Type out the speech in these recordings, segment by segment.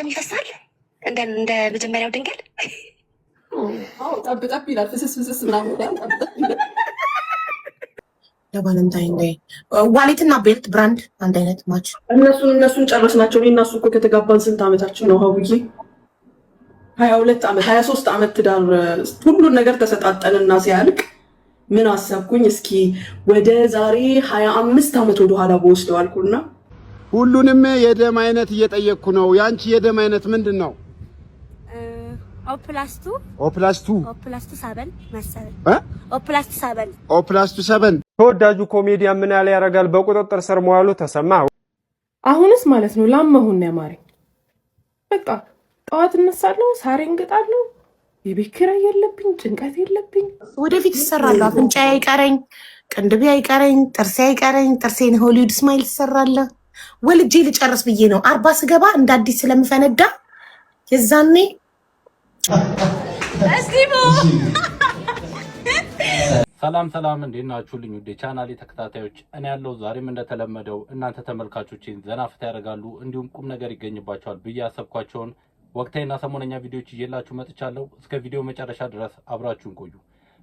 ይፈሳል እንደ መጀመሪያው ድንገል ጠብ ይላል። ፍስስ ምናምን ለቫለንታይን ዴይ ዋሌትና ቤልት ብራንድ አንድ አይነት ማች። እነሱን ጨረስናቸው። እኔ እና እሱ እኮ ከተጋባን ስንት ዓመታችን ነው ሀቡዬ? 22 ዓመት 23 ዓመት ትዳር ሁሉን ነገር ተሰጣጠንና ሲያልቅ ምን አሰብኩኝ እስኪ ወደ ዛሬ 25 ዓመት ወደ ኋላ በወስደው አልኩና ሁሉንም የደም አይነት እየጠየቅኩ ነው። ያንቺ የደም አይነት ምንድን ነው? ኦፕላስቱ ሰበን። ተወዳጁ ኮሜዲያን ምን ያህል ያደርጋል በቁጥጥር ስር መዋሉ ተሰማ። አሁንስ ማለት ነው ላመሁን ያማረኝ። በቃ ጠዋት እነሳለሁ፣ ሳሬ እንግጣለሁ፣ የቤት ኪራይ የለብኝ፣ ጭንቀት የለብኝ። ወደፊት ይሰራል። አፍንጫ አይቀረኝ፣ ቅንድቤ አይቀረኝ፣ ጥርሴ አይቀረኝ። ጥርሴን ሆሊውድ ስማይል ትሰራለህ። ወልጄ ልጨርስ ብዬ ነው 40 ስገባ እንደ አዲስ ስለምፈነዳ የዛኔ ሰላም እንዴት ናችሁልኝ? ውዴ ቻናሌ ተከታታዮች እኔ ያለው ዛሬም እንደተለመደው እናንተ ተመልካቾችን ዘና ፈታ ያደርጋሉ እንዲሁም ቁም ነገር ይገኝባቸዋል ብዬ ያሰብኳቸውን ወቅታዊና ሰሞነኛ ቪዲዮዎች ይዤላችሁ መጥቻለሁ። እስከ ቪዲዮ መጨረሻ ድረስ አብራችሁን ቆዩ።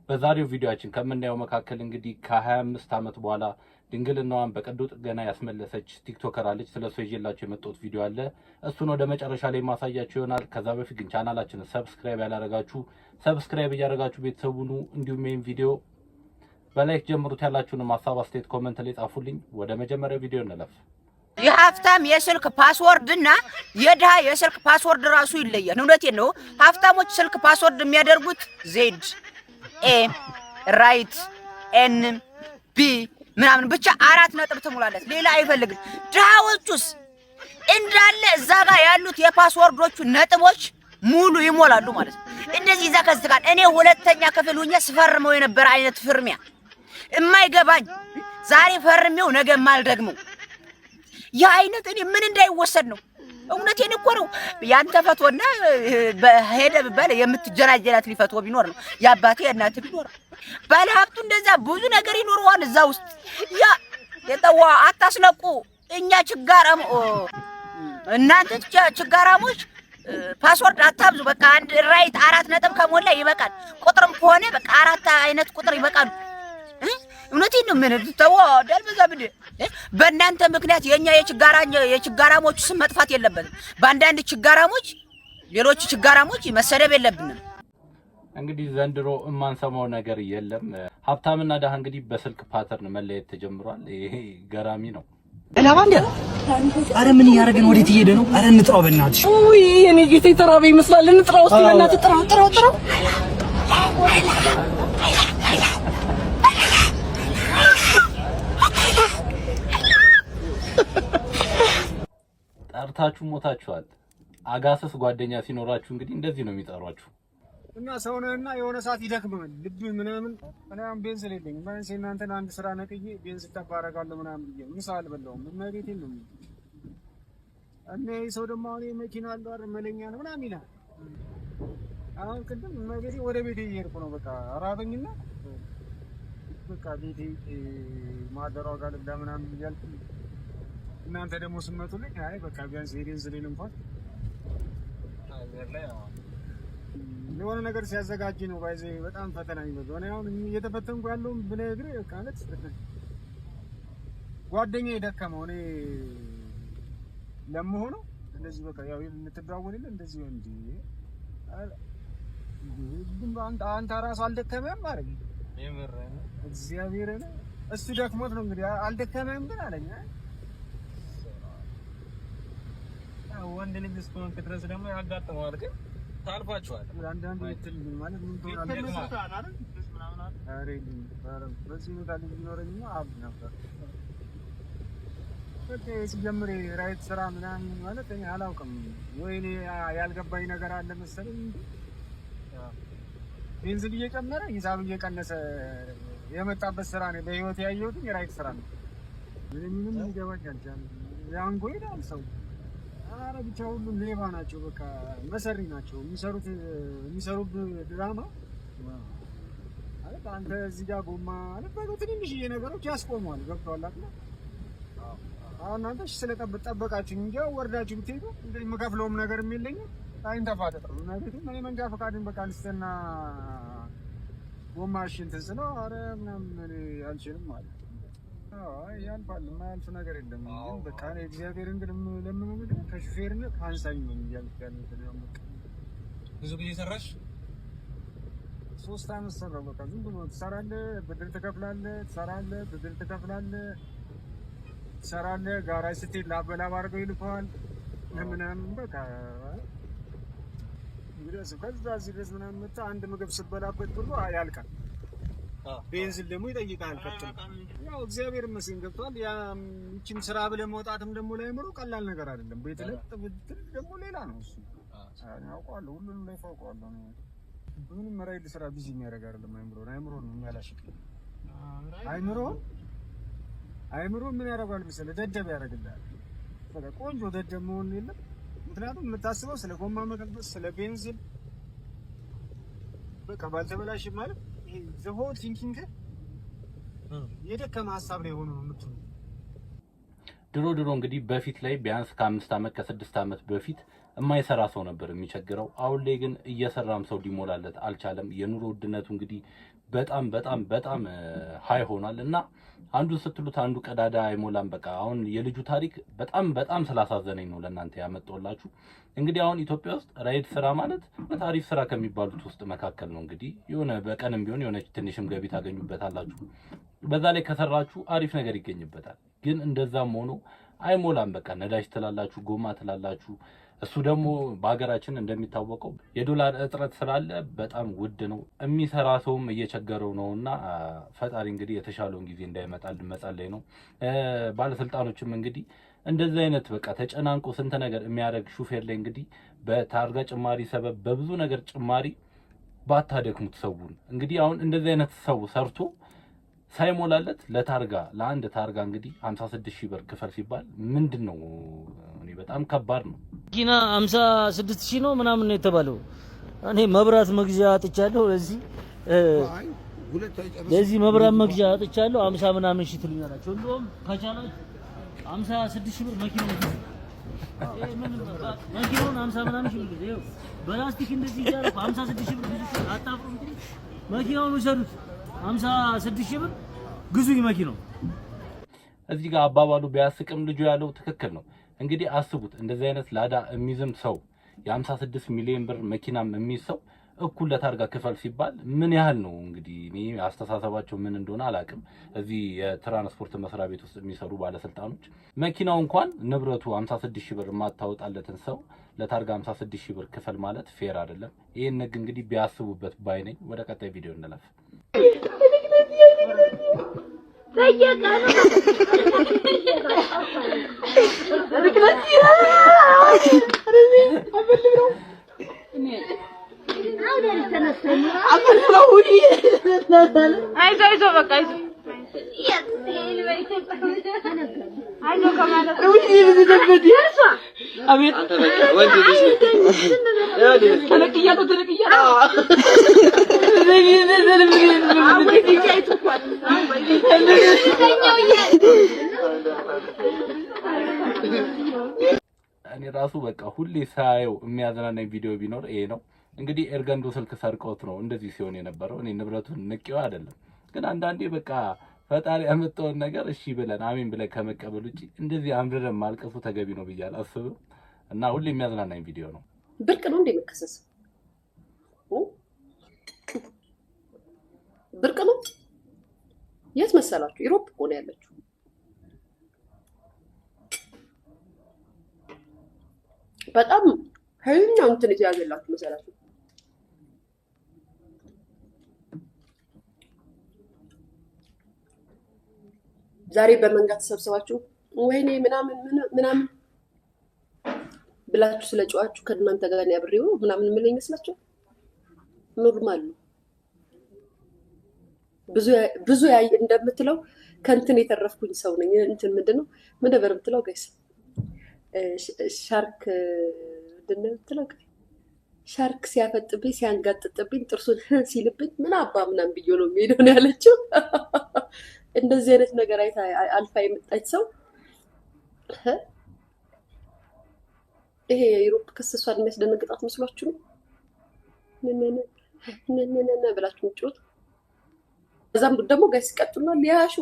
በዛሬው ቪዲዮአችን ከምናየው መካከል እንግዲህ ከ25 ዓመት በኋላ ድንግልናዋን በቀዶ ጥገና ያስመለሰች ቲክቶከር አለች። ስለሱ ይዤላችሁ የመጣሁት ቪዲዮ አለ። እሱን ወደ መጨረሻ ላይ ማሳያችሁ ይሆናል። ከዛ በፊት ግን ቻናላችንን ሰብስክራይብ ያላደረጋችሁ ሰብስክራይብ እያደረጋችሁ ቤተሰብ ሁኑ። እንዲሁም ይሄን ቪዲዮ በላይክ ጀምሩት። ያላችሁንም ሀሳብ አስተያየት ኮሜንት ላይ ጻፉልኝ። ወደ መጀመሪያው ቪዲዮ እንለፍ። የሀብታም የስልክ ፓስወርድ እና የድሃ የስልክ ፓስወርድ ራሱ ይለያል። እውነቴን ነው። ሀብታሞች ስልክ ፓስወርድ የሚያደርጉት ዜድ ኤ ራይት ኤን ቢ ምናምን ብቻ 4 ነጥብ ትሙላለት፣ ሌላ አይፈልግም። ድሃዎቹስ እንዳለ እዛ ጋር ያሉት የፓስወርዶቹ ነጥቦች ሙሉ ይሞላሉ ማለት ነው። እንደዚህ እዛ ከዝጋን እኔ ሁለተኛ ክፍል ሆኜ ስፈርመው የነበረ አይነት ፍርሚያ የማይገባኝ ዛሬ ፈርሜው ነገ ማልደግመው ያ አይነት እኔ ምን እንዳይወሰድ ነው። እውነቴን እኮ ነው። ያንተ ፈቶና በሄደ በለ የምትጀናጀላት ሊፈቶ ቢኖር ነው ያባቴ እናት ቢኖር ባለ ሀብቱ እንደዛ ብዙ ነገር ይኖርዋል እዛ ውስጥ። ያ የጠዋ አታስለቁ። እኛ ችጋራም እናንተ ችጋራሞች ፓስወርድ አታብዙ። በቃ አንድ ራይት 4 ነጥብ ከሞላ ይበቃል። ቁጥርም ከሆነ በቃ 4 አይነት ቁጥር ይበቃል። እውነቴን ነው። ምን ተው ዳልበዛ ብደ በእናንተ ምክንያት የኛ የችጋራሞች ስም መጥፋት የለበትም። በአንዳንድ ችጋራሞች ሌሎች ችጋራሞች መሰደብ የለብንም። እንግዲህ ዘንድሮ የማንሰማው ነገር የለም። ሀብታምና ድሃ እንግዲህ በስልክ ፓተርን መለየት ተጀምሯል። ይሄ ገራሚ ነው። እላባንዴ አረ ምን ያረጋን? ወዴት እየሄደ ነው? አረ እንጥራው በእናትሽ። ኡይ የኔ ጌታ ተራበ ይመስላል። እንጥራው እስቲ በእናትህ ጥራው። ጠርታችሁ ሞታችኋል። አጋሰስ ጓደኛ ሲኖራችሁ እንግዲህ እንደዚህ ነው የሚጠሯችሁ። እና ሰውነና የሆነ ሰዓት ይደክማል ልብ ምናምን ምናምን ቤንዝ የለኝም። ባንስ እናንተን አንድ ስራ ነቅዬ ቤንዝ ተባረጋለሁ ምናምን ይሄ ምሳ አልበላሁም። እመቤቴን ነው እኔ ሰው ደግሞ አሁን መኪና አለው አይደል መለኛ ነው ምናምን ይላል። አሁን ቅድም እመቤቴ ወደ ቤቴ እየሄድኩ ነው። በቃ አራበኝና በቃ ቤቴ ማደራው ጋር ለምናምን እያልኩ እናንተ ደግሞ ስመጡልኝ አይ በቃ ቢያንስ ቤንዝ ሌን እንኳን የሆነ ነገር ሲያዘጋጅ ነው ባይዘ በጣም ፈተና የሚበዛው። እኔ አሁን እየተፈተንኩ ያለው ብነግርህ በቃ ማለት ጓደኛዬ ደከመው እኔ ለምሆነው እንደዚህ በቃ ያው የምትዳወልልህ እንደዚህ ነው እንዴ? አንተ ራሱ አልደከመህም ማለት ነው? የምርህ እግዚአብሔርን እሱ ደክሞት ነው እንግዲህ አልደከመህም ግን አለኝ። ወንድ ልጅ እስከሆንክ ድረስ ደግሞ ያጋጥመዋል ግን ታልፋችኋል። አንዳንዴ እንትን ማለት ምን ትሆናለህ? በዚህ ሁኔታ ልጅ ቢኖረኝማ አብ ነበር። በቃ ሲጀምር ራይት ስራ ምናምን ማለት እኔ አላውቅም ወይ እኔ ያልገባኝ ነገር አለ መሰለኝ። ቤንዚን እየጨመረ ሂሳብ እየቀነሰ የመጣበት ስራ ነው በህይወት ያየሁት የራይት ስራ ነው። ምንም ይገባኝ አልቻለም። ያንጎ ይላል ሰው አረ ብቻ ሁሉም ሌባ ናቸው። በቃ መሰሪ ናቸው። የሚሰሩት ድራማ ማለት አንተ እዚህ ጋር ጎማ ማለት በቃ ትንንሽዬ ነገሮች ያስቆመዋል። ገብቶሃል አይደል? አሁን አንተ ስለጠበቃችሁ እንጂ ወርዳችሁ ብትሄዱ እንግዲህ የምከፍለውም ነገር የለኝም። ታይን ተፋጠጥ ነው ማለት ነው። እኔ መንጃ ፈቃድን በቃ ልስጥና ጎማሽ እንትን ስለው ኧረ ምናምን አልችልም ማለት አይ ያልፋል። የማያልፍ ነገር የለም። ግን በቃ እኔ እግዚአብሔርን ግን ለምን ከሹፌርነት አንሳኝ ነው እያልኩ ያለሁት ነው። ብዙ ጊዜ ሰራሽ? 3 አመት ሰራሁ። በቃ ዝም ብሎ ትሰራለህ፣ ብድር ትከፍላለህ፣ ትሰራለህ፣ ብድር ትከፍላለህ፣ ትሰራለህ። ጋራጅ ስትሄድ ላበላብ አድርገው ይልከዋል ምናምን በቃ እንግዲህ ከዛ እዚህ ድረስ ምናምን መጣ። አንድ ምግብ ስትበላበት ብሎ ያልቃል። ቤንዚን ደግሞ ይጠይቃል። ቀጥል ያው እግዚአብሔር ይመስገን ገብቷል። ያ እቺን ስራ ብለህ መውጣትም ደግሞ ላይምሮ ቀላል ነገር አይደለም። ቤት ላይ ደግሞ ሌላ ነው እሱ አውቀዋለሁ። ሁሉንም ላይ አውቀዋለሁ። ምንም ራይድ ስራ ቢዚ የሚያደርግ አይደለም። አይምሮ ነው የሚያላሽቅ። አይምሮ ምን ያደርጋል መሰለህ? ደደብ ያደርግልሃል። በቃ ቆንጆ ደደብ መሆን የለም። ምክንያቱም የምታስበው ስለ ጎማ መቀልበስ፣ ስለ ቤንዚን በቃ ባልተበላሽ ማለት ይሄ ዘ ሆል ቲንኪንግ የደከመ ሀሳብ ላይ ሆኖ ነው የምትሆነው። ድሮ እንግዲህ በፊት ላይ ቢያንስ ከ5 አመት ከ6 አመት በፊት የማይሰራ ሰው ነበር የሚቸግረው። አሁን ላይ ግን እየሰራም ሰው ሊሞላለት አልቻለም። የኑሮ ውድነቱ እንግዲህ በጣም ሃይ ሆኗል እና አንዱን ስትሉት አንዱ ቀዳዳ አይሞላም። በቃ አሁን የልጁ ታሪክ በጣም ስላሳዘነኝ ነው ለእናንተ ያመጣሁላችሁ። እንግዲህ አሁን ኢትዮጵያ ውስጥ ራይድ ስራ ማለት በታሪፍ ስራ ከሚባሉት ውስጥ መካከል ነው። እንግዲህ የሆነ በቀንም ቢሆን የሆነ ትንሽም ገቢ ታገኙበታላችሁ። በዛ ላይ ከሰራችሁ አሪፍ ነገር ይገኝበታል። ግን እንደዛም ሆኖ አይሞላም። በቃ ነዳጅ ትላላችሁ፣ ጎማ ትላላችሁ። እሱ ደግሞ በሀገራችን እንደሚታወቀው የዶላር እጥረት ስላለ በጣም ውድ ነው። የሚሰራ ሰውም እየቸገረው ነውና ፈጣሪ እንግዲህ የተሻለውን ጊዜ እንዳይመጣልን መጸለይ ነው። ባለስልጣኖችም እንግዲህ እንደዚህ አይነት በቃ ተጨናንቆ ስንት ነገር የሚያደርግ ሹፌር ላይ እንግዲህ በታርጋ ጭማሪ ሰበብ በብዙ ነገር ጭማሪ ባታደክሙት ሰውን። እንግዲህ አሁን እንደዚህ አይነት ሰው ሰርቶ ሳይሞላለት ለታርጋ ለአንድ ታርጋ እንግዲህ 56000 ብር ክፈል ሲባል ምንድነው? እኔ በጣም ከባድ ነው። ጊና 56000 ነው ምናምን ነው የተባለው። እኔ መብራት መግዣ አጥቻለሁ። ለዚህ መብራት መግዣ አጥቻለሁ 50 ምናምን ሺህ ትሉኛላችሁ። እንደውም ከቻላችሁ 56000 ብር መኪናው ነው። መኪናውን 50 ምናምን ሺህ ብር ይኸው በላስቲክ እንደዚህ ይያረኩ 56000 ብር ብዙ አጣፍሩ እንዴ መኪናውን ወሰዱት። 56000 ብር ግዙኝ መኪናው። እዚህ ጋር አባባሉ ቢያስቅም ልጁ ያለው ትክክል ነው። እንግዲህ አስቡት እንደዚህ አይነት ላዳ የሚዝም ሰው የ56 ሚሊዮን ብር መኪናም የሚይዝ ሰው እኩል ለታርጋ ክፈል ሲባል ምን ያህል ነው? እንግዲህ እኔ አስተሳሰባቸው ምን እንደሆነ አላውቅም። እዚህ የትራንስፖርት መስሪያ ቤት ውስጥ የሚሰሩ ባለስልጣኖች መኪናው እንኳን ንብረቱ 56000 ብር የማታወጣለትን ሰው ለታርጋ 56000 ብር ክፈል ማለት ፌር አይደለም። ይሄን ነገር እንግዲህ ቢያስቡበት ባይ ነኝ። ወደ ቀጣይ ቪዲዮ እንለፍ። አይዞህ በቃ እኔ ራሱ በቃ ሁሌ ሳየው የሚያዝናናኝ ቪዲዮ ቢኖር ይሄ ነው። እንግዲህ ኤርገንዶ ስልክ ሰርቀውት ነው እንደዚህ ሲሆን የነበረው። እኔ ንብረቱን ንቄው አይደለም፣ ግን አንዳንዴ በቃ ፈጣሪ ያመጣውን ነገር እሺ ብለን አሜን ብለን ከመቀበል ውጪ እንደዚህ አምርረን ማልቀሱ ተገቢ ነው ብዬ አላስብም። እና ሁሌ የሚያዝናናኝ ቪዲዮ ነው። ብርቅ ነው እንደ መከሰስ ብርቅ ነው። የት መሰላችሁ? ዩሮፕ እኮ ነው ያለችው። በጣም ኃይለኛ እንትን የተያዘላችሁ መሰላችሁ። ዛሬ በመንጋ ተሰብስባችሁ ወይኔ ምናምን ብላችሁ ስለጨዋችሁ ከእናንተ ጋር ያብሬው ምናምን ምን ይመስላችሁ? ኖርማል ነው። ብዙ እንደምትለው ከእንትን የተረፍኩኝ ሰው ነኝ። እንትን ምንድነው ምን ነበር የምትለው ጋይስ? ሻርክ ምንድነው የምትለው? ሻርክ ሲያፈጥብኝ ሲያንጋጥጥብኝ ጥርሱን ሲልብኝ ምን አባ ምናምን ብዬ ነው የሚሄደው ነው ያለችው። እንደዚህ አይነት ነገር አይታ አልፋ የመጣች ሰው ይሄ የዩሮፕ ክስ እሷን የሚያስደነግጣት መስሏችሁ ነው? ነነነነ ብላችሁ ምጮት። እዛም ደግሞ ጋይስ ቀጥሉና ሊያሹ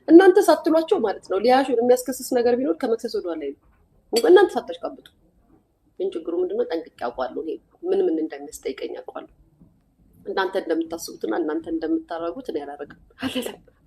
እናንተ ሳትሏቸው ማለት ነው። ሊያሹ የሚያስከስስ ነገር ቢኖር ከመክሰስ ወደ ኋላ ይሉ እናንተ ሳታሽቃብጡ። ምን ችግሩ ምንድነው? ጠንቅቄ አውቃለሁ። ይሄ ምን እንደሚያስጠይቀኝ አውቃለሁ። እናንተ እንደምታስቡትና እናንተ እንደምታረጉት እኔ አላረግም።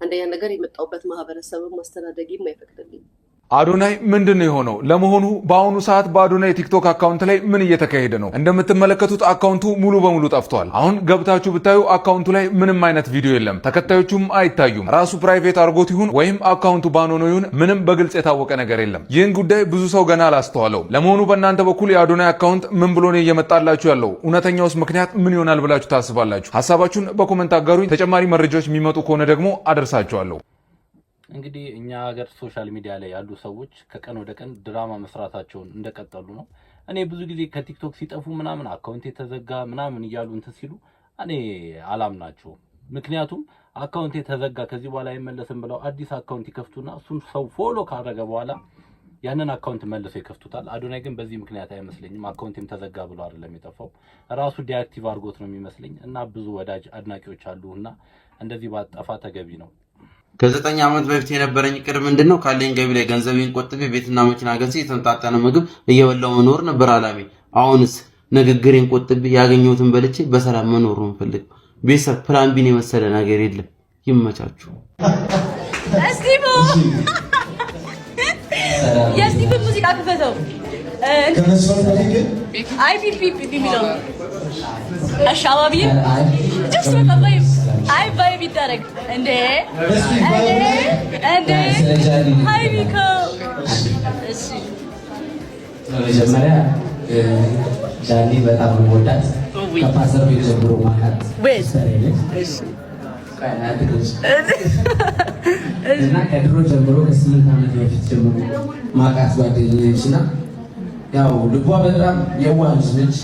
አንደኛ ነገር የመጣውበት ማህበረሰብም ማስተዳደጊም አይፈቅድልኝ። አዶናይ ምንድን ነው የሆነው? ለመሆኑ በአሁኑ ሰዓት በአዶናይ ቲክቶክ አካውንት ላይ ምን እየተካሄደ ነው? እንደምትመለከቱት አካውንቱ ሙሉ በሙሉ ጠፍቷል። አሁን ገብታችሁ ብታዩ አካውንቱ ላይ ምንም አይነት ቪዲዮ የለም፣ ተከታዮቹም አይታዩም። ራሱ ፕራይቬት አድርጎት ይሁን ወይም አካውንቱ ባኖ ነው ይሁን ምንም በግልጽ የታወቀ ነገር የለም። ይህን ጉዳይ ብዙ ሰው ገና አላስተዋለው። ለመሆኑ በእናንተ በኩል የአዶናይ አካውንት ምን ብሎ ነው እየመጣላችሁ ያለው? እውነተኛውስ ምክንያት ምን ይሆናል ብላችሁ ታስባላችሁ? ሀሳባችሁን በኮመንት አጋሩኝ። ተጨማሪ መረጃዎች የሚመጡ ከሆነ ደግሞ አደርሳችኋለሁ። እንግዲህ እኛ ሀገር ሶሻል ሚዲያ ላይ ያሉ ሰዎች ከቀን ወደ ቀን ድራማ መስራታቸውን እንደቀጠሉ ነው። እኔ ብዙ ጊዜ ከቲክቶክ ሲጠፉ ምናምን አካውንት የተዘጋ ምናምን እያሉ እንትን ሲሉ እኔ አላምናቸውም። ምክንያቱም አካውንት የተዘጋ ከዚህ በኋላ አይመለስም ብለው አዲስ አካውንት ይከፍቱና እሱን ሰው ፎሎ ካደረገ በኋላ ያንን አካውንት መልሰው ይከፍቱታል። አዶናይ ግን በዚህ ምክንያት አይመስለኝም። አካውንቴም ተዘጋ ብሎ አይደለም የጠፋው፣ ራሱ ዲአክቲቭ አድርጎት ነው የሚመስለኝ። እና ብዙ ወዳጅ አድናቂዎች አሉና እንደዚህ ባጠፋ ተገቢ ነው። ከ9 ዓመት በፊት የነበረኝ እቅድ ምንድነው? ካለኝ ገቢ ላይ ገንዘቤን ቆጥቤ ቤትና መኪና ገዝቼ የተመጣጠነ ምግብ እየበላው መኖር ነበር አላሜ። አሁንስ ንግግሬን ቆጥቤ ያገኘሁትን በልቼ በሰላም መኖር ነው የምፈልገው። ቤተሰብ ፕላን ቢን የመሰለ ነገር የለም። ይመቻችሁ። እስቲፎ የስቲፎ ሙዚቃ ክፈተው። አይ ፒፒ ሚለው አሻባቢ ጀስት በቃ አይ ባይ ቢታረግ እንዴ አይ ቢኮ እሺ መጀመሪያ ጃኒ በጣም ወዳት ከፓስተር ቤት ጀምሮ ማካት እና ከድሮ ጀምሮ ከ8 ዓመት በፊት ጀምሮ ማቃት ጓደኛዬ እና ያው ልቧ በጣም የዋህ ልጅ ነች።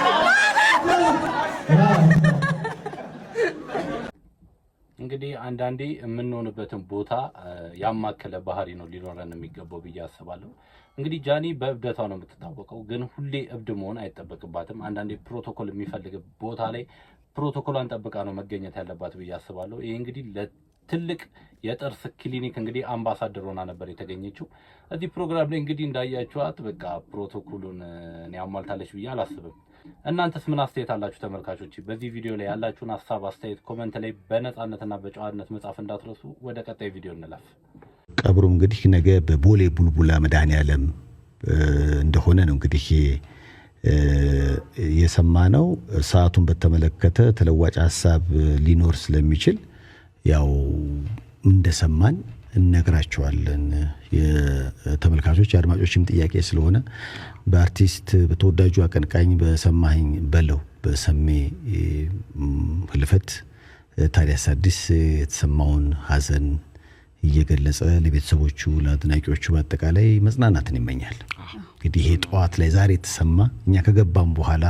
እንግዲህ አንዳንዴ የምንሆንበትን ቦታ ያማከለ ባህሪ ነው ሊኖረን የሚገባው ብዬ አስባለሁ። እንግዲህ ጃኒ በእብደቷ ነው የምትታወቀው፣ ግን ሁሌ እብድ መሆን አይጠበቅባትም። አንዳንዴ ፕሮቶኮል የሚፈልግ ቦታ ላይ ፕሮቶኮሏን ጠብቃ ነው መገኘት ያለባት ብዬ አስባለሁ። ይሄ እንግዲህ ለትልቅ የጥርስ ክሊኒክ እንግዲህ አምባሳደር ሆና ነበር የተገኘችው። እዚህ ፕሮግራም ላይ እንግዲህ እንዳያችኋት በቃ ፕሮቶኮሉን ያሟልታለች ብዬ አላስብም። እናንተስ ምን አስተያየት አላችሁ ተመልካቾች? በዚህ ቪዲዮ ላይ ያላችሁን ሀሳብ አስተያየት ኮሜንት ላይ በነፃነትና በጨዋነት መጻፍ እንዳትረሱ። ወደ ቀጣይ ቪዲዮ እንለፍ። ቀብሩ እንግዲህ ነገ በቦሌ ቡልቡላ መድኃኔዓለም እንደሆነ ነው እንግዲህ የሰማነው። ሰዓቱን በተመለከተ ተለዋጭ ሀሳብ ሊኖር ስለሚችል ያው እንደሰማን እነግራቸዋለን። የተመልካቾች የአድማጮችም ጥያቄ ስለሆነ በአርቲስት በተወዳጁ አቀንቃኝ በሰማኸኝ በለው በሰሜ ህልፈት ታዲያስ አዲስ የተሰማውን ሀዘን እየገለጸ ለቤተሰቦቹ ለአድናቂዎቹ በአጠቃላይ መጽናናትን ይመኛል። እንግዲህ ይሄ ጠዋት ላይ ዛሬ የተሰማ እኛ ከገባም በኋላ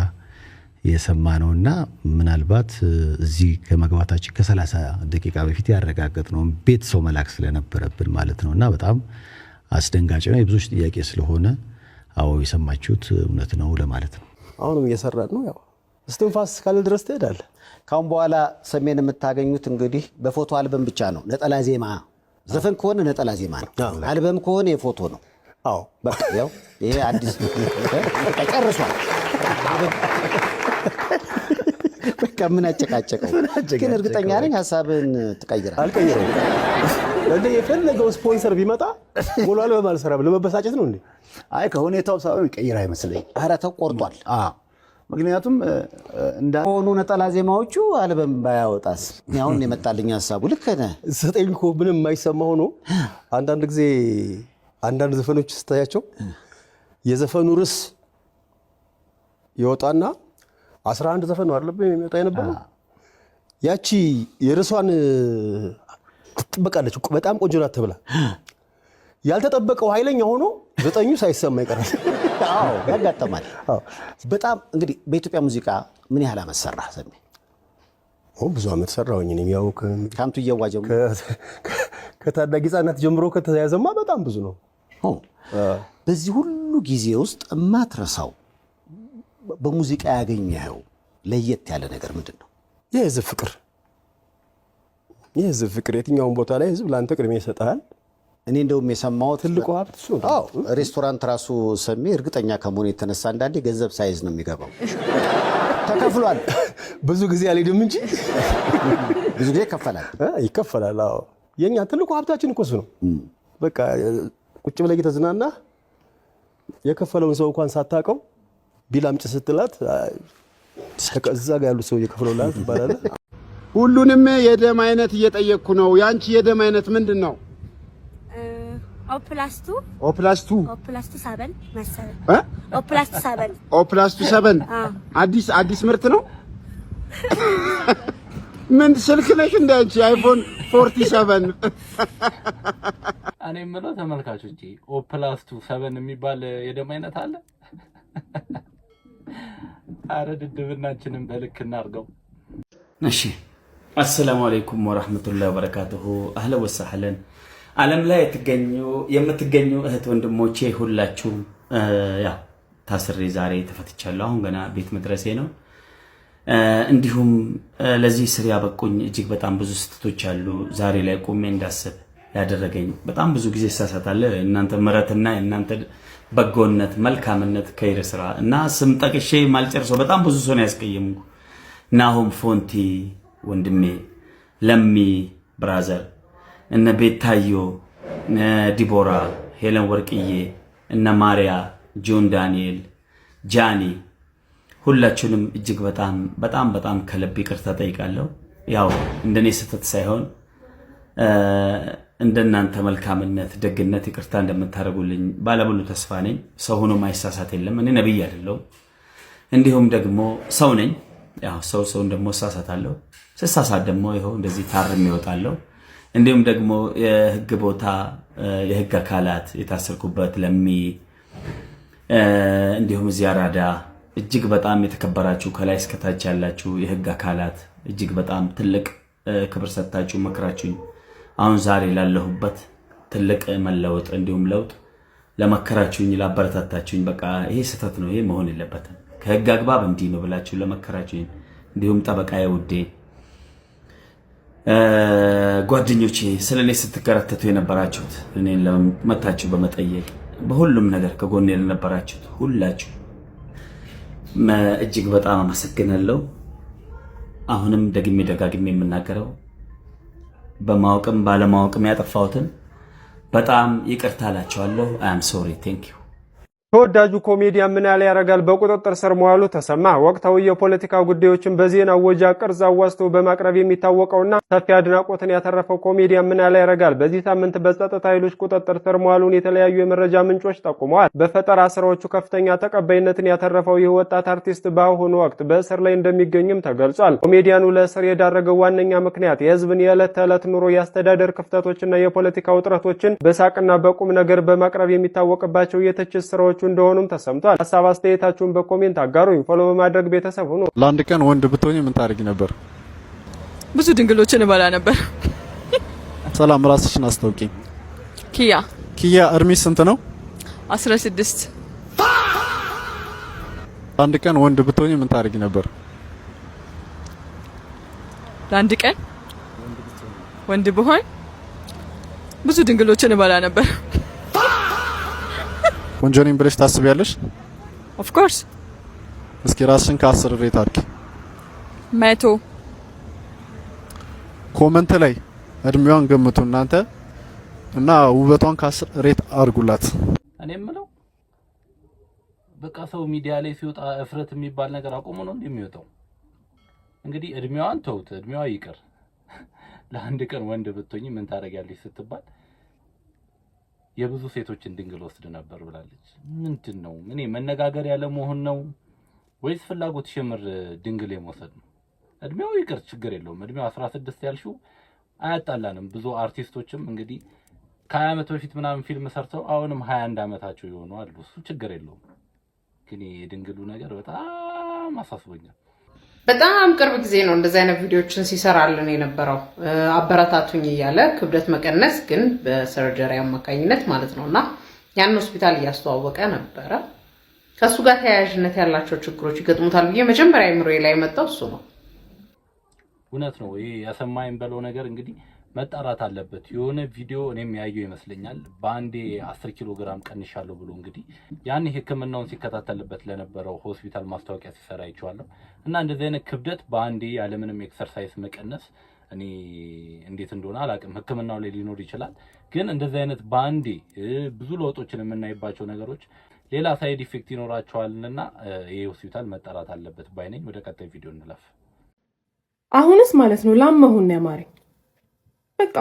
የሰማ ነውና ምናልባት እዚህ ከመግባታችን ከ30 ደቂቃ በፊት ያረጋገጥነው ቤት ሰው መላክ ስለነበረብን ማለት ነውና በጣም አስደንጋጭ ነው። የብዙዎች ጥያቄ ስለሆነ አዎ የሰማችሁት እውነት ነው ለማለት ነው። አሁንም እየሰራን ነው። ያው እስትንፋስ ካለ ድረስ ትሄዳለህ። ካሁን በኋላ ሰሜን የምታገኙት እንግዲህ በፎቶ አልበም ብቻ ነው። ነጠላ ዜማ ዘፈን ከሆነ ነጠላ ዜማ ነው። አልበም ከሆነ የፎቶ ነው። አዎ በቃ ያው ይሄ አዲስ ጨርሷል። በቃ ምን አጨቃጨቀው? ግን እርግጠኛ ነኝ ሀሳብን ትቀይራለህ። አልቀይረውም። እንደ የፈለገው ስፖንሰር ቢመጣ ሙሉ አልበም አልሰራም ለመበሳጨት ነው እንዴ? አይ ከሁኔታው ሳይሆን ይቀይር አይመስለኝ። ኧረ ተቆርጧል። ምክንያቱም እንደሆኑ ነጠላ ዜማዎቹ አልበም ባያወጣስ? አሁን የመጣልኝ ሀሳቡ ልክ ነህ። ዘጠኝ እኮ ምንም የማይሰማ ሆኖ አንዳንድ ጊዜ አንዳንድ ዘፈኖች ስታያቸው የዘፈኑ ርዕስ ይወጣና 11 ዘፈን ነው አይደለም የሚወጣ የነበረው። ያቺ የርዕሷን ትጠበቃለች። በጣም ቆንጆ ናት ተብላ ያልተጠበቀው ኃይለኛ ሆኖ ዘጠኙ ሳይሰማ ይቀራል። አዎ ያጋጥማል። በጣም እንግዲህ በኢትዮጵያ ሙዚቃ ምን ያህል ዓመት ሰራህ ሰሜ? ብዙ ዓመት ሰራሁኝ። እኔም ያው ካምቱ እየዋጀው ከታዳጊ ሕፃናት ጀምሮ ከተያዘማ በጣም ብዙ ነው። በዚህ ሁሉ ጊዜ ውስጥ የማትረሳው በሙዚቃ ያገኘኸው ለየት ያለ ነገር ምንድን ነው? የህዝብ ፍቅር። የህዝብ ፍቅር የትኛውን ቦታ ላይ ህዝብ ለአንተ ቅድሚያ ይሰጣል። እኔ እንደውም የሰማሁት ትልቁ ሀብት እሱ ነው። አዎ ሬስቶራንት ራሱ ሰሜ እርግጠኛ ከመሆኑ የተነሳ አንዳንዴ ገንዘብ ሳይዝ ነው የሚገባው። ተከፍሏል። ብዙ ጊዜ አልሄድም እንጂ ብዙ ጊዜ ይከፈላል። ይከፈላል። አዎ የኛ ትልቁ ሀብታችን እኮ እሱ ነው። በቃ ቁጭ ብለህ እየተዝናና የከፈለውን ሰው እንኳን ሳታውቀው ቢል አምጪ ስትላት እዛ ጋር ያሉት ሰው እየከፈለውላት ይባላል። ሁሉንም የደም አይነት እየጠየቅኩ ነው። ያንቺ የደም አይነት ምንድን ነው? ኦፕላስቱ ሰበን መሰለኝ። ኦፕላስቱ ሰበን አዲስ ምርት ነው። ምን ስልክ ነሽ እንደ አንቺ አይፎን 47? እኔ የምለው ተመልካቾቼ ኦፕላስቱ 7 የሚባል የደም አይነት አለ? አረ ድድብናችንን በልክ እናርገው። እሺ አሰላሙ አለይኩም ወራህመቱላሂ ወበረካቱሁ። አህለ ወሰህለን ዓለም ላይ የምትገኙ እህት ወንድሞቼ ሁላችሁም ያው ታስሬ ዛሬ ተፈትቻለሁ። አሁን ገና ቤት መድረሴ ነው። እንዲሁም ለዚህ ስር ያበቁኝ እጅግ በጣም ብዙ ስህተቶች አሉ። ዛሬ ላይ ቆሜ እንዳስብ ያደረገኝ በጣም ብዙ ጊዜ እሳሳታለሁ። እናንተ ምሕረትና እናንተ በጎነት መልካምነት ከይር ስራ እና ስም ጠቅሼ ማልጨርሰው በጣም ብዙ ሰው ነው ያስቀየምኩ። ናሆም ፎንቲ ወንድሜ፣ ለሚ ብራዘር፣ እነ ቤታዮ፣ ዲቦራ፣ ሄለን ወርቅዬ፣ እነ ማሪያ፣ ጆን ዳንኤል፣ ጃኒ ሁላችሁንም እጅግ በጣም ከልብ ይቅርታ ጠይቃለሁ። ያው እንደኔ ስህተት ሳይሆን እንደናንተ መልካምነት ደግነት ይቅርታ እንደምታደርጉልኝ ባለሙሉ ተስፋ ነኝ። ሰው ሆኖ ማይሳሳት የለም። እኔ ነብይ አይደለሁ፣ እንዲሁም ደግሞ ሰው ነኝ። ያው ሰው ደግሞ ሳሳታለሁ። ስሳሳት ደግሞ ይኸው እንደዚህ ታርም ይወጣለሁ። እንዲሁም ደግሞ የህግ ቦታ የህግ አካላት የታሰርኩበት ለሚ እንዲሁም እዚህ አራዳ እጅግ በጣም የተከበራችሁ ከላይ እስከታች ያላችሁ የህግ አካላት እጅግ በጣም ትልቅ ክብር ሰጣችሁ መከራችሁኝ። አሁን ዛሬ ላለሁበት ትልቅ መለወጥ እንዲሁም ለውጥ ለመከራችሁኝ ላበረታታችሁኝ በቃ ይሄ ስህተት ነው፣ ይሄ መሆን የለበትም ከህግ አግባብ እንዲህ ነው ብላችሁ ለመከራችሁኝ እንዲሁም ጠበቃዬ ውዴ ጓደኞቼ ስለኔ ስትከራተቱ የነበራችሁት እኔን ለመታችሁ በመጠየቅ በሁሉም ነገር ከጎኔ ለነበራችሁት ሁላችሁ እጅግ በጣም አመሰግናለሁ። አሁንም ደጋግሜ የምናገረው በማወቅም ባለማወቅም ያጠፋሁትን በጣም ይቅርታ እላቸዋለሁ። አይ አም ሶሪ ቴንክ ዩ። ተወዳጁ ኮሜዲያን ምናለ ያረጋል በቁጥጥር ስር መዋሉ ተሰማ። ወቅታዊ የፖለቲካ ጉዳዮችን በዜና ወጃ ቅርጽ አዋስቶ በማቅረብ የሚታወቀውና ሰፊ አድናቆትን ያተረፈው ኮሜዲያን ምናለ ያረጋል በዚህ ሳምንት በጸጥታ ኃይሎች ቁጥጥር ስር መዋሉን የተለያዩ የመረጃ ምንጮች ጠቁመዋል። በፈጠራ ስራዎቹ ከፍተኛ ተቀባይነትን ያተረፈው ይህ ወጣት አርቲስት በአሁኑ ወቅት በእስር ላይ እንደሚገኝም ተገልጿል። ኮሜዲያኑ ለእስር የዳረገው ዋነኛ ምክንያት የህዝብን የዕለት ተዕለት ኑሮ የአስተዳደር ክፍተቶችና የፖለቲካ ውጥረቶችን በሳቅና በቁም ነገር በማቅረብ የሚታወቅባቸው የትችት ስራዎች እንደሆኑም ተሰምቷል። ሐሳብ አስተያየታችሁን በኮሜንት አጋሩኝ። ፎሎ በማድረግ ቤተሰብ ሁኑ። ለአንድ ቀን ወንድ ብትሆኚ ምን ታደርጊ ነበር? ብዙ ድንግሎችን እበላ ነበር። ሰላም፣ ራስሽን አስታውቂኝ። ኪያ። እድሜሽ ስንት ነው? 16። ለአንድ ቀን ወንድ ብትሆኚ ምን ታደርጊ ነበር? ለአንድ ቀን ወንድ ብሆን ብዙ ድንግሎችን እበላ ነበር። ቆንጆ ነኝ ብለሽ ታስቢያለሽ? ኦፍ ኮርስ። እስኪ ራስሽን ከ10 ሬት አድርጊ። 100። ኮመንት ላይ እድሜዋን ገምቱ እናንተ እና ውበቷን ከ10 ሬት አድርጉላት። እኔ የምለው በቃ ሰው ሚዲያ ላይ ሲወጣ እፍረት የሚባል ነገር አቆሞ ነው እንደሚወጣው። እንግዲህ እድሜዋን ተውት፣ እድሜዋ ይቅር። ለአንድ ቀን ወንድ ብትሆኚ ምን ታደርጊያለሽ ስትባል የብዙ ሴቶችን ድንግል ወስድ ነበር ብላለች። ምንድነው? እኔ መነጋገር ያለ መሆን ነው ወይስ ፍላጎት ሽምር ድንግል የመውሰድ ነው? እድሜው ይቅር ችግር የለውም። እድሜው 16 ያልሽው አያጣላንም። ብዙ አርቲስቶችም እንግዲህ ከ20 ዓመት በፊት ምናምን ፊልም ሰርተው አሁንም 21 ዓመታቸው የሆኑ አሉ። እሱ ችግር የለውም። ግን የድንግሉ ነገር በጣም አሳስቦኛል። በጣም ቅርብ ጊዜ ነው እንደዚህ አይነት ቪዲዮዎችን ሲሰራልን የነበረው አበረታቱኝ እያለ ክብደት መቀነስ ግን በሰርጀሪ አማካኝነት ማለት ነውና ያን ሆስፒታል እያስተዋወቀ ነበረ። ከሱ ጋር ተያያዥነት ያላቸው ችግሮች ይገጥሙታል ብዬ መጀመሪያ አይምሮዬ ላይ መጣው እሱ ነው። እውነት ነው። ይሄ ያሰማኝ በለው ነገር እንግዲህ መጣራት አለበት። የሆነ ቪዲዮ እኔም ያየው ይመስለኛል በአንዴ 10 ኪሎ ግራም ቀንሻለሁ ብሎ እንግዲህ ያን ህክምናውን ሲከታተልበት ለነበረው ሆስፒታል ማስታወቂያ ሲሰራ አይቼዋለሁ። እና እንደዚህ አይነት ክብደት በአንዴ ያለምንም ኤክሰርሳይዝ መቀነስ እኔ እንዴት እንደሆነ አላውቅም። ህክምናው ላይ ሊኖር ይችላል፣ ግን እንደዚህ አይነት በአንዴ ብዙ ለውጦችን የምናይባቸው ነገሮች ሌላ ሳይድ ኢፌክት ይኖራቸዋልና ይሄ ሆስፒታል መጣራት አለበት ባይነኝ። ወደ ቀጣይ ቪዲዮ እንለፍ። አሁንስ ማለት ነው ላመሁን ያማረኝ። በቃ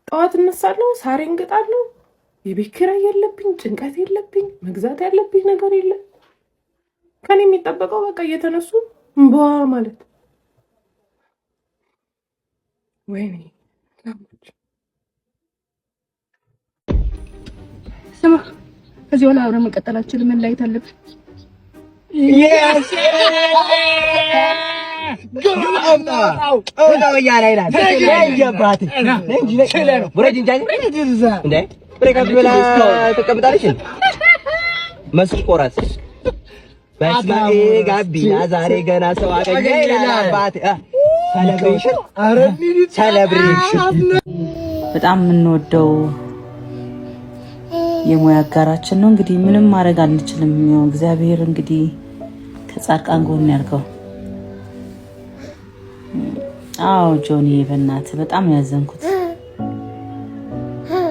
ጠዋት እነሳለሁ፣ ሳሬን እንግጣለሁ፣ የቤት ኪራይ የለብኝ፣ ጭንቀት የለብኝ፣ መግዛት ያለብኝ ነገር የለም። ከኔ የሚጠበቀው በቃ እየተነሱ እንቧ ማለት። ወይኔ ስማ፣ ከዚህ በኋላ አብረን መቀጠላችን መለያየት አለብን። ዛሬ ገና ሰው አገኘ ይላል አባቴ። በጣም የምንወደው የሙያ አጋራችን ነው። እንግዲህ ምንም ማድረግ አንችልም። ያው እግዚአብሔር እንግዲህ ከጻድቃን ጎን ያርገው። አዎ ጆኒ በእናትህ በጣም ያዘንኩት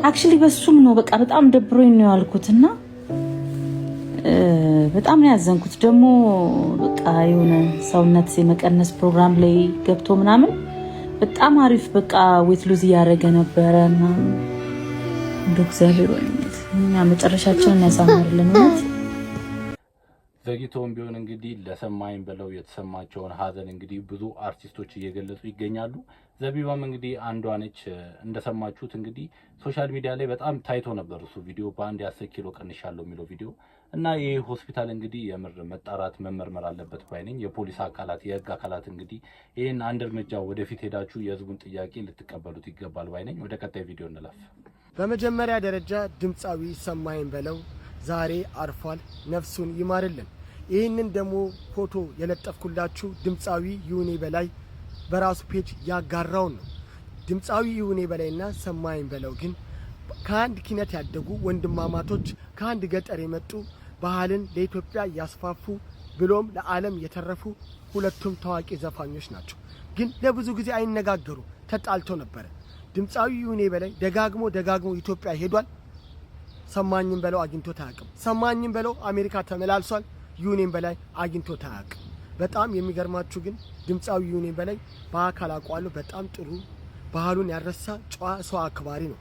አክቹሊ በሱም ነው። በቃ በጣም ደብሮኝ ነው ያልኩትና በጣም ያዘንኩት ደግሞ በቃ የሆነ ሰውነት የመቀነስ ፕሮግራም ላይ ገብቶ ምናምን በጣም አሪፍ በቃ ዌት ሉዝ ያደረገ ነበረና እንደው እግዚአብሔር እኛ መጨረሻችንን ያሳምርልን። ማለት ዘግይቶም ቢሆን እንግዲህ ለሰማኝ ብለው የተሰማቸውን ሀዘን እንግዲህ ብዙ አርቲስቶች እየገለጹ ይገኛሉ። ዘቢባም እንግዲህ አንዷ ነች። እንደሰማችሁት እንግዲህ ሶሻል ሚዲያ ላይ በጣም ታይቶ ነበር እሱ ቪዲዮ በአንድ 10 ኪሎ ቀንሻለሁ የሚለው ቪዲዮ እና ይህ ሆስፒታል እንግዲህ የምር መጣራት መመርመር አለበት ባይነኝ። የፖሊስ አካላት የህግ አካላት እንግዲህ ይህን አንድ እርምጃ ወደፊት ሄዳችሁ የህዝቡን ጥያቄ ልትቀበሉት ይገባል ባይነኝ። ወደ ቀጣይ ቪዲዮ እንለፍ። በመጀመሪያ ደረጃ ድምፃዊ ሰማኝ በለው ዛሬ አርፏል፣ ነፍሱን ይማርልን። ይህንን ደግሞ ፎቶ የለጠፍኩላችሁ ድምፃዊ ይሁኔ በላይ በራሱ ፔጅ ያጋራውን ነው። ድምፃዊ ይሁኔ በላይና ሰማኝ በለው ግን ከአንድ ኪነት ያደጉ ወንድማማቶች፣ ከአንድ ገጠር የመጡ ባህልን ለኢትዮጵያ ያስፋፉ ብሎም ለዓለም የተረፉ ሁለቱም ታዋቂ ዘፋኞች ናቸው። ግን ለብዙ ጊዜ አይነጋገሩ፣ ተጣልተው ነበረ። ድምፃዊ ይሁኔ በላይ ደጋግሞ ኢትዮጵያ ሄዷል። ሰማኝን በለው አግኝቶት አያውቅም። ሰማኝን በለው አሜሪካ ተመላልሷል። ይሁኔን በላይ አግኝቶት አያውቅም። በጣም የሚገርማችሁ ግን ድምፃዊ ይሁኔን በላይ በአካል አውቀዋለሁ። በጣም ጥሩ ባህሉን ያረሳ ጨዋ ሰው አክባሪ ነው።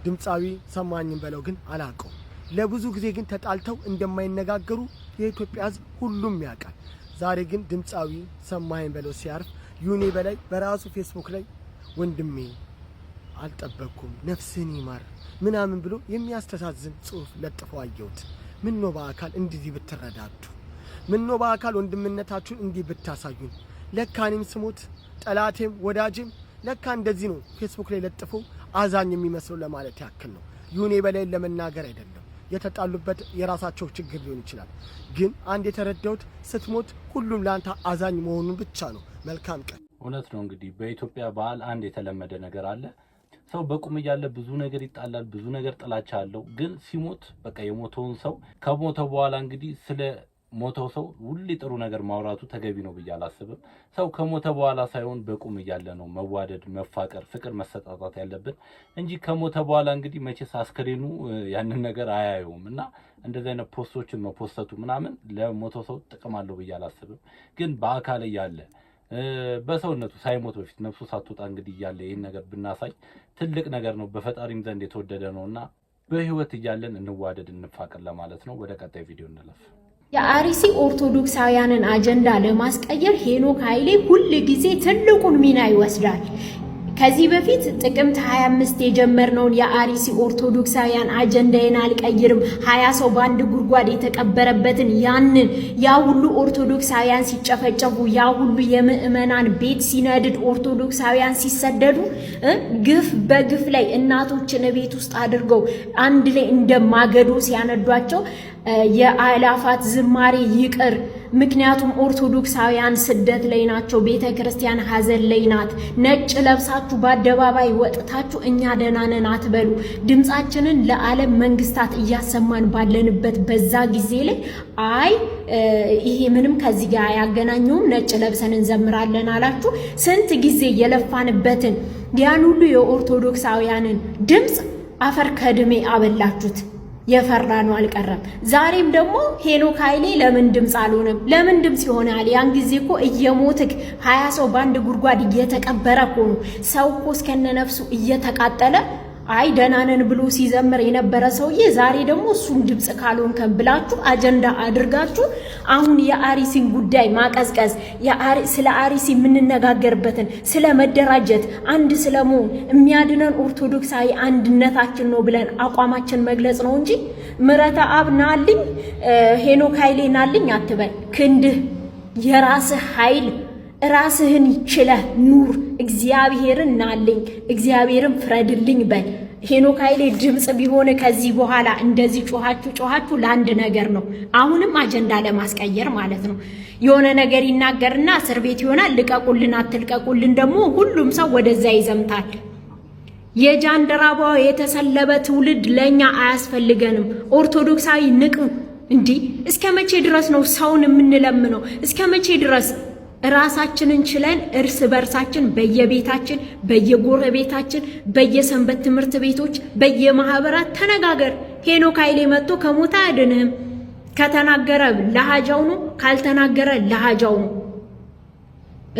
ድምፃዊ ሰማኝን በለው ግን አላውቀውም። ለብዙ ጊዜ ግን ተጣልተው እንደማይነጋገሩ የኢትዮጵያ ሕዝብ ሁሉም ያውቃል። ዛሬ ግን ድምፃዊ ሰማኝ በለው ሲያርፍ ይሁኔ በላይ በራሱ ፌስቡክ ላይ ወንድሜ አልጠበቅኩም፣ ነፍስን ይማር ምናምን ብሎ የሚያስተሳዝን ጽሑፍ ለጥፎ አየሁት። ምን ነው በአካል እንዲህ ብትረዳዱ፣ ምን ነው በአካል ወንድምነታችሁን እንዲህ ብታሳዩን። ለካ እኔም ስሞት ጠላቴም ወዳጄም ለካ እንደዚህ ነው ፌስቡክ ላይ ለጥፎ አዛኝ የሚመስለው ለማለት ያክል ነው። ይሁኔ በላይ ለመናገር አይደለም። የተጣሉበት የራሳቸው ችግር ሊሆን ይችላል። ግን አንድ የተረዳሁት ስትሞት ሁሉም ለአንተ አዛኝ መሆኑን ብቻ ነው። መልካም ቀን። እውነት ነው። እንግዲህ በኢትዮጵያ ባህል አንድ የተለመደ ነገር አለ። ሰው በቁም እያለ ብዙ ነገር ይጣላል፣ ብዙ ነገር ጥላቻ አለው። ግን ሲሞት በቃ የሞተውን ሰው ከሞተ በኋላ እንግዲህ ስለ ሞተው ሰው ሁሌ ጥሩ ነገር ማውራቱ ተገቢ ነው ብዬ አላስብም። ሰው ከሞተ በኋላ ሳይሆን በቁም እያለ ነው መዋደድ፣ መፋቀር፣ ፍቅር መሰጣጣት ያለብን እንጂ ከሞተ በኋላ እንግዲህ መቼስ አስከሬኑ ያንን ነገር አያየውም እና እንደዚህ አይነት ፖስቶችን መፖስተቱ ምናምን ለሞተው ሰው ጥቅም አለው ብዬ አላስብም። ግን በአካል እያለ በሰውነቱ ሳይሞት በፊት ነፍሱ ሳትወጣ እንግዲህ እያለ ይህን ነገር ብናሳይ ትልቅ ነገር ነው፣ በፈጣሪም ዘንድ የተወደደ ነው እና በህይወት እያለን እንዋደድ፣ እንፋቀር ለማለት ነው። ወደ ቀጣይ ቪዲዮ እንለፍ። የአርሲ ኦርቶዶክሳውያንን አጀንዳ ለማስቀየር ሄኖክ ኃይሌ ሁል ጊዜ ትልቁን ሚና ይወስዳል። ከዚህ በፊት ጥቅምት 25 የጀመርነውን የአርሲ ኦርቶዶክሳውያን አጀንዳዬን አልቀይርም 20 ሰው በአንድ ጉድጓድ የተቀበረበትን ያንን ያ ሁሉ ኦርቶዶክሳውያን ሲጨፈጨፉ ያ ሁሉ የምእመናን ቤት ሲነድድ ኦርቶዶክሳውያን ሲሰደዱ ግፍ በግፍ ላይ እናቶችን ቤት ውስጥ አድርገው አንድ ላይ እንደማገዶ ሲያነዷቸው የአላፋት ዝማሬ ይቅር ምክንያቱም ኦርቶዶክሳውያን ስደት ላይ ናቸው ቤተክርስቲያን ሐዘን ላይ ናት ነጭ ለብሳችሁ በአደባባይ ወጥታችሁ እኛ ደህና ነን አትበሉ ድምጻችንን ለዓለም መንግስታት እያሰማን ባለንበት በዛ ጊዜ ላይ አይ ይሄ ምንም ከዚህ ጋር ያገናኘውም ነጭ ለብሰን እንዘምራለን አላችሁ ስንት ጊዜ የለፋንበትን ያን ሁሉ የኦርቶዶክሳውያንን ድምጽ አፈር ከድሜ አበላችሁት የፈራነው አልቀረም ዛሬም ደግሞ ሄኖክ ኃይሌ ለምን ድምጽ አልሆነም ለምን ድምጽ ይሆናል ያን ጊዜ እኮ እየሞትክ 20 ሰው ባንድ ጉድጓድ እየተቀበረ ሆኖ ሰው እኮ እስከነ ነፍሱ እየተቃጠለ አይ ደናነን ብሎ ሲዘምር የነበረ ሰውዬ ዛሬ ደግሞ እሱን ድምጽ ካልሆንከም ብላችሁ አጀንዳ አድርጋችሁ አሁን የአርሲን ጉዳይ ማቀዝቀዝ ስለ አርሲ የምንነጋገርበትን ስለ መደራጀት አንድ ስለመሆን የሚያድነን ኦርቶዶክሳዊ አንድነታችን ነው ብለን አቋማችን መግለጽ ነው እንጂ ምረተ አብ ናልኝ ሄኖክ ኃይሌ ናልኝ አትበል ክንድህ የራስህ ኃይል ራስህን ይችላል ኑር እግዚአብሔርን ናልኝ እግዚአብሔርን ፍረድልኝ በል ሄኖክ ኃይሌ ድምጽ ቢሆን ከዚህ በኋላ እንደዚህ ጮሃችሁ ለአንድ ነገር ነው አሁንም አጀንዳ ለማስቀየር ማለት ነው የሆነ ነገር ይናገርና እስር ቤት ይሆናል ልቀቁልን አትልቀቁልን ደግሞ ሁሉም ሰው ወደዛ ይዘምታል የጃንደራባው የተሰለበ ትውልድ ለኛ አያስፈልገንም ኦርቶዶክሳዊ ንቁ እንዴ እስከመቼ ድረስ ነው ሰውን የምንለምነው እስከመቼ ድረስ ራሳችንን ችለን እርስ በርሳችን በየቤታችን በየጎረቤታችን በየሰንበት ትምህርት ቤቶች በየማህበራት ተነጋገር ሄኖክ ኃይሌ መጥቶ ከሞታ አይደንህም ከተናገረ ለሃጃው ነው ካልተናገረ ለሃጃው ነው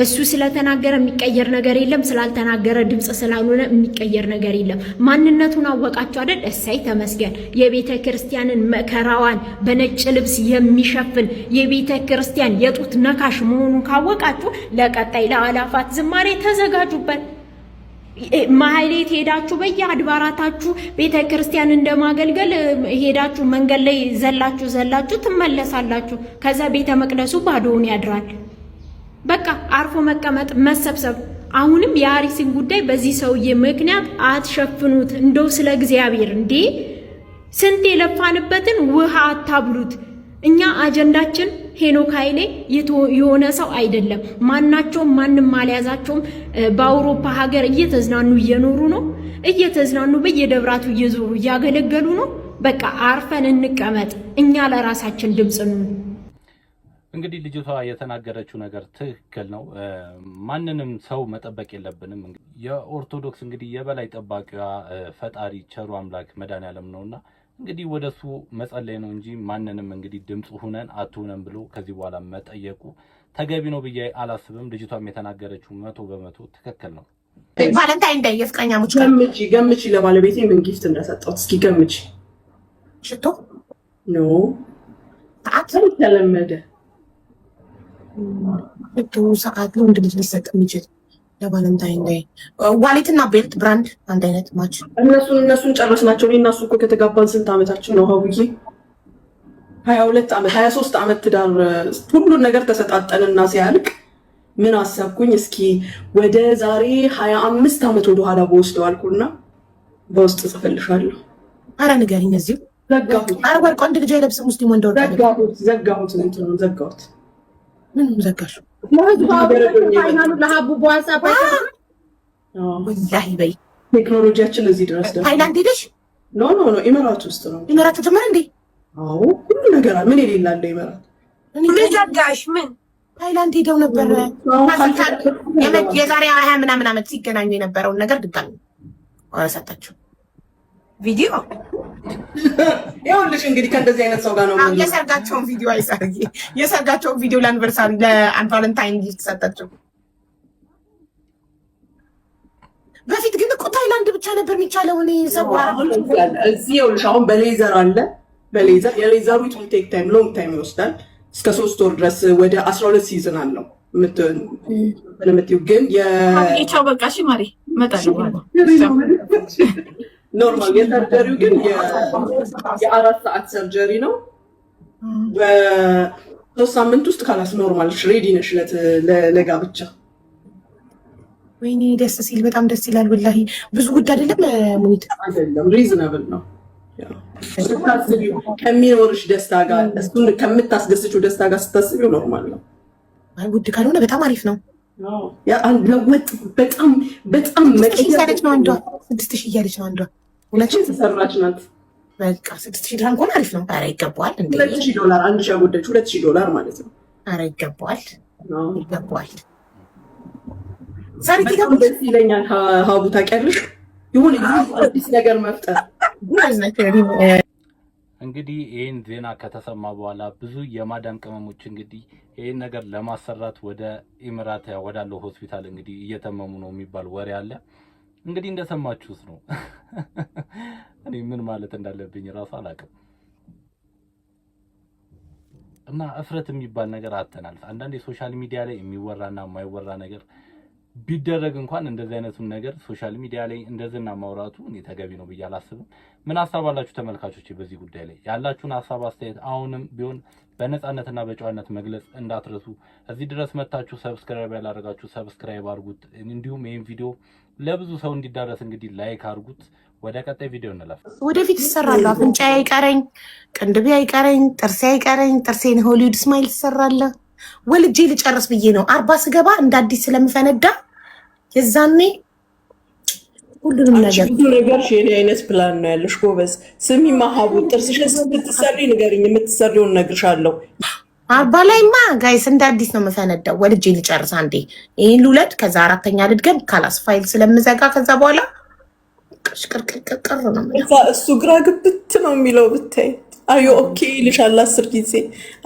እሱ ስለተናገረ የሚቀየር ነገር የለም ስላልተናገረ ድምጽ ስላልሆነ የሚቀየር ነገር የለም ማንነቱን አወቃችሁ አይደል እሰይ ተመስገን የቤተ ክርስቲያንን መከራዋን በነጭ ልብስ የሚሸፍን የቤተ ክርስቲያን የጡት ነካሽ መሆኑን ካወቃችሁ ለቀጣይ ለአላፋት ዝማሬ ተዘጋጁበት ማህሌት ሄዳችሁ በየአድባራታችሁ ቤተ ክርስቲያን እንደማገልገል ሄዳችሁ መንገድ ላይ ዘላችሁ ትመለሳላችሁ ከዛ ቤተ መቅደሱ ባዶውን ያድራል በቃ አርፎ መቀመጥ መሰብሰብ አሁንም የአርሲን ጉዳይ በዚህ ሰውዬ ምክንያት አትሸፍኑት እንደው ስለ እግዚአብሔር እንዴ ስንት የለፋንበትን ውሃ አታብሉት እኛ አጀንዳችን ሄኖክ ኃይሌ የሆነ ሰው አይደለም ማናቸውም ማንንም አልያዛቸውም በአውሮፓ ሀገር እየተዝናኑ እየኖሩ ነው እየተዝናኑ በየደብራቱ እየዞሩ እያገለገሉ ነው በቃ አርፈን እንቀመጥ እኛ ለራሳችን ድምጽ ነው እንግዲህ ልጅቷ የተናገረችው ነገር ትክክል ነው ማንንም ሰው መጠበቅ የለብንም የኦርቶዶክስ እንግዲህ የበላይ ጠባቂዋ ፈጣሪ ቸሩ አምላክ መድኃኒዓለም ነውና እንግዲህ ወደሱ መጸለይ ነው እንጂ ማንንም እንግዲህ ድምጽ ሆነን አትሆነን ብሎ ከዚህ በኋላ መጠየቁ ተገቢ ነው ብዬ አላስብም ልጅቷም የተናገረችው 100% ትክክል ነው ቫለንታይን ዴይ የፍቅረኛሞች ገምቺ ለባለቤቴ ምን ጊፍት እንደሰጠው እስኪ ገምቺ ሽቶ ኖ ታጥም ተለመደ ሰዓት ነው እንደ ልጅ ሊሰጥ የሚችል ለቫለንታይን ዴይ ዋሌትና ቤልት ብራንድ አንድ አይነት ማች እነሱን ጨረስናቸው እኔ እና እሱ እኮ ከተጋባን ስንት ዓመታችን ነው ሀውዬ 22 ዓመት 23 ዓመት ትዳር ሁሉን ነገር ተሰጣጠንና ሲያልቅ ምን አሰብኩኝ እስኪ ወደ ዛሬ 25 ዓመት ወደ ኋላ በወስደው አልኩና በውስጥ ጽፈልሻለሁ አረ ንገሪኝ እዚሁ ዘጋሁት አረ ወርቅ አንድ ልጅ አይለብስም ሙስሊም ወንድ ወርቅ ዘጋሁት እንትኑን ዘጋሁት ምን ዘጋሽ ለሀቡ በዋትስአፕ ወላሂ በይ ቴክኖሎጂያችን እዚህ ድረስ ደርሷል ታይላንድ ሄደሽ ኖ ኢማራት ውስጥ ነው ኢማራት ጀመረ እንዴ አዎ ሁሉ ነገር ምን የሌላለ ኢማራት ምን ዘጋሽ ምን ታይላንድ ሄደው ነበር የዛሬ 20 ምናምን ዓመት ሲገናኙ የነበረውን ነገር ድጋሚ አሰጣችሁ ቪዲዮ ይኸውልሽ እንግዲህ ከእንደዚህ አይነት ሰው ጋር ነው የሰርጋቸውን ቪዲዮ አይሳርጊ የሰርጋቸውን ቪዲዮ ለአኒቨርሳሪ ለቫለንታይን ጊፍት ሰጣቸው በፊት ግን እኮ ታይላንድ ብቻ ነበር የሚቻለው እኔ ሰው እዚህ ይኸውልሽ አሁን በሌዘር አለ በሌዘር የሌዘሩ ቱ ቴክ ታይም ሎንግ ታይም ይወስዳል እስከ 3 ወር ድረስ ወደ 12 ሲዝን አለው ምትዩ ግን የቻው በቃ እሺ ማሪ መጣለው ኖርማል የሰርጀሪው ግን የ4 ሰዓት ሰርጀሪ ነው። በ3 ሳምንት ውስጥ ካላስ ኖርማል ሬዲ ነሽ ለጋብቻ። ወይኔ ደስ ሲል በጣም ደስ ይላል። ወላሂ ብዙ ጉድ አይደለም ሙኒት አይደለም ሪዝናብል ነው። ስታስቢው ከሚኖርሽ ደስታ ጋር እሱን ከምታስደስችው ደስታ ጋር ስታስቢው ኖርማል ነው። አይ ውድ ካልሆነ በጣም አሪፍ ነው። ያ አንድ ለወጥ በጣም መቀየር ነው። አንዷ 6000 እያለች ነው። አንዷ 2000 ተሰራች ናት። በቃ 6000 ድርሃም እንኳን አሪፍ ነው። ኧረ ይገባዋል እንዴ $2000 አንድ ሺህ አጎደች $2000 ማለት ነው። ኧረ ይገባዋል ይገባዋል። ዛሬ ደስ ይለኛል። ሀቡ ታውቂያለሽ የሆነ አዲስ ነገር መፍጠር እንግዲህ ይህን ዜና ከተሰማ በኋላ ብዙ የማዳም ቅመሞች እንግዲህ ይህን ነገር ለማሰራት ወደ ኢሚራት ወዳለው ሆስፒታል እንግዲህ እየተመሙ ነው የሚባል ወሬ አለ። እንግዲህ እንደሰማችሁት ነው። እኔ ምን ማለት እንዳለብኝ ራሱ አላውቅም። እና እፍረት የሚባል ነገር አተናል። አንዳንድ የሶሻል ሚዲያ ላይ የሚወራና የማይወራ ነገር ቢደረግ እንኳን እንደዚህ አይነቱን ነገር ሶሻል ሚዲያ ላይ እንደዝና ማውራቱ እኔ ተገቢ ነው ብዬ አላስብም። ምን ሐሳብ አላችሁ ተመልካቾች? በዚህ ጉዳይ ላይ ያላችሁን ሐሳብ አስተያየት አሁንም ቢሆን በነፃነትና በጨዋነት መግለጽ እንዳትረሱ። እዚህ ድረስ መታችሁ ሰብስክራይብ ያላደረጋችሁ ሰብስክራይብ አድርጉት። እንዲሁም ይሄን ቪዲዮ ለብዙ ሰው እንዲዳረስ እንግዲህ ላይክ አድርጉት። ወደ ቀጣይ ቪዲዮ እንለፍ። ወደፊት እሰራለሁ። አፍንጫዬ አይቀረኝ፣ ቅንድቤ አይቀረኝ፣ ጥርሴ አይቀረኝ። ጥርሴን ሆሊውድ ስማይል እሰራለሁ። ወልጄ ልጨርስ ብዬ ነው 40 ስገባ እንደ አዲስ ስለምፈነዳ የዛኔ ሁሉንም ነገር ብዙ ነገር ሼሪ አይነት ፕላን ነው ያለሽ። ጎበዝ ስሚ ማሃቡ ጥርስሽን ስትሰሪ ንገሪኝ፣ የምትሰሪውን እነግርሻለሁ። 40 ላይማ ጋይስ እንደ አዲስ ነው የምፈነዳው። ወልጄ ልጨርስ አንዴ ይሄን ልውለድ፣ ከዛ 4ኛ ልድገም፣ ካላስ ፋይል ስለምዘጋ ከዛ በኋላ ቅርቅርቅር ነው እሱ ግራ ግብት ነው የሚለው ብታይ። አዩ ኦኬ ይልሻል 10 ጊዜ።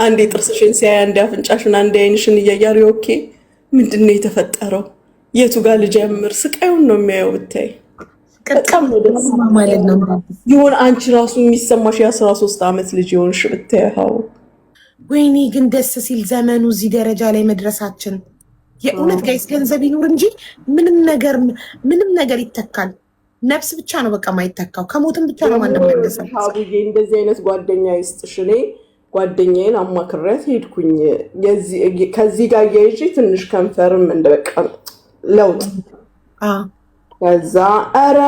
አንዴ ጥርስሽን ሲያይ፣ አንዴ አፍንጫሽን፣ አንዴ አይንሽን እያያሪ ኦኬ ምንድነው የተፈጠረው? የቱ ጋር ልጀምር? ስቃዩን ነው የሚያየው ብታይ። በጣም ነው ደስ ማለት ነው። ይሁን አንቺ ራሱ የሚሰማሽ የ13 ዓመት ልጅ ይሆንሽ ብታይ። ወይኔ ግን ደስ ሲል ዘመኑ እዚህ ደረጃ ላይ መድረሳችን። የእውነት ጋይስ ገንዘብ ይኑር እንጂ ምንም ነገር ይተካል። ነፍስ ብቻ ነው በቃ ማይተካው። ከሞትም ብቻ ነው ማንም መለሰው። አቡዬ እንደዚህ አይነት ጓደኛ ይስጥሽ። እኔ ጓደኛዬን አማክሬያት ሄድኩኝ። ከዚህ ጋር እያይዤ ትንሽ ከንፈርም እንደበቃ ለውጥ ከዛ ኧረ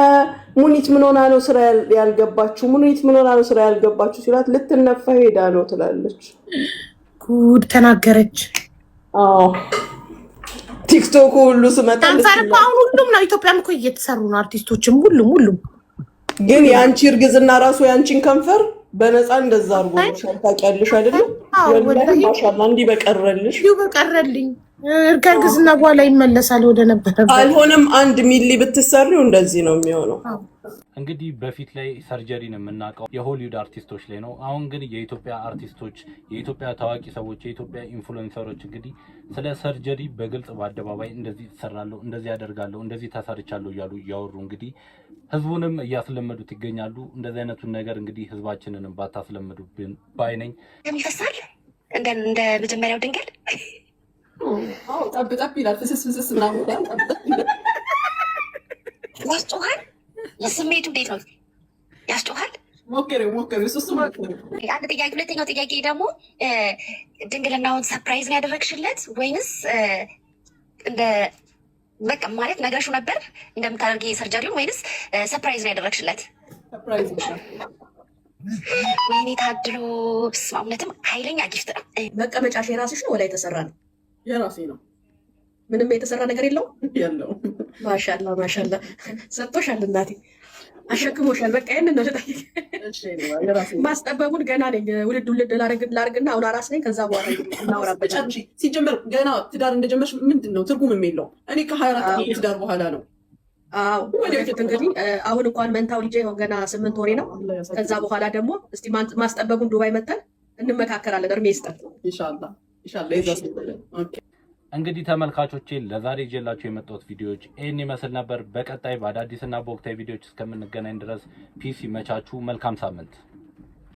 ሙኒት ምን ሆና ነው ስራ ያልገባችሁ? ሙኒት ምን ሆና ነው ስራ ያልገባችሁ ሲላት ልትነፋ ሄዳ ነው ትላለች። ጉድ ተናገረች። ቲክቶክ ሁሉ ስመጣ አሁን ሁሉም ነው። ኢትዮጵያም እኮ እየተሰሩ ነው አርቲስቶችም ሁሉም። ግን የአንቺ እርግዝና ራሱ የአንቺን ከንፈር በነፃ እንደዛ አድርጎ ታውቂያለሽ አይደለም? ወላሂ ማሻአላ እንዲህ በቀረልኝ ከእርግዝና በኋላ ይመለሳል ወደ ነበረበት። አልሆነም 1 ሚሊ ብትሰሪው እንደዚህ ነው የሚሆነው። እንግዲህ በፊት ላይ ሰርጀሪን የምናውቀው የሆሊውድ አርቲስቶች ላይ ነው። አሁን ግን የኢትዮጵያ አርቲስቶች፣ የኢትዮጵያ ታዋቂ ሰዎች፣ የኢትዮጵያ ኢንፍሉዌንሰሮች እንግዲህ ስለ ሰርጀሪ በግልጽ በአደባባይ እንደዚህ ተሰራለሁ፣ እንደዚህ ያደርጋለሁ፣ እንደዚህ ተሰርቻለሁ እያሉ እያወሩ እንግዲህ ህዝቡንም እያስለመዱት ይገኛሉ። እንደዚህ አይነቱን ነገር እንግዲህ ህዝባችንንም ባታስለምዱብን ባይ ነኝ። ይፈሳል እንደ መጀመሪያው ድንገል ጠብ ይላል። ፍስስ እና ያስጮሃል። የስሜቱ እንዴት ነው? ያስጮሃል። ሞክሬው አንድ ጥያቄ። ሁለተኛው ጥያቄ ደግሞ ድንግልናውን ሰርፕራይዝ ነው ያደረግሽለት ወይንስ እንደ በቃ ማለት ነግረሽው ነበር እንደምታደርጊ ሰርጀሪውን ወይንስ ሰርፕራይዝ ነው ያደረግሽለት? ሰርፕራይዝ ነው። ወይኔ ታድሎ በስመ አብ። እውነትም ኃይለኛ ጊፍት ነው። መቀመጫሽ የራስሽ ነው ወላ የተሰራ ነው? የራሴ ነው። ምንም የተሰራ ነገር የለውም። ማሻአላ ማሻአላ ሰጥቶሻል። እናቴ አሸክሞሻል። በቃ ይሄን ነው ተጠይቅ። ማስጠበቡን ገና ነኝ። ውልድ ላርግና አሁን አራስ ነኝ። ከዛ በኋላ እናወራበታለን። ሲጀመር ገና ትዳር እንደጀመርሽ ምንድን ነው ትርጉም የለውም። እኔ ከ24 ዓመት ትዳር በኋላ ነው። ወደፊት እንግዲህ አሁን እንኳን መንታው ልጄ ገና 8 ወሬ ነው። ከዛ በኋላ ደግሞ እስቲ ማስጠበቡን ዱባይ መተን እንመካከራለን። እርሜ ይስጠን ኢንሻአላህ። እንግዲህ ተመልካቾቼ ለዛሬ ይዤላችሁ የመጣሁት ቪዲዮዎች ይህን ይመስል ነበር። በቀጣይ በአዳዲስና በወቅታዊ ቪዲዮዎች እስከምንገናኝ ድረስ ፒስ ይመቻችሁ። መልካም ሳምንት።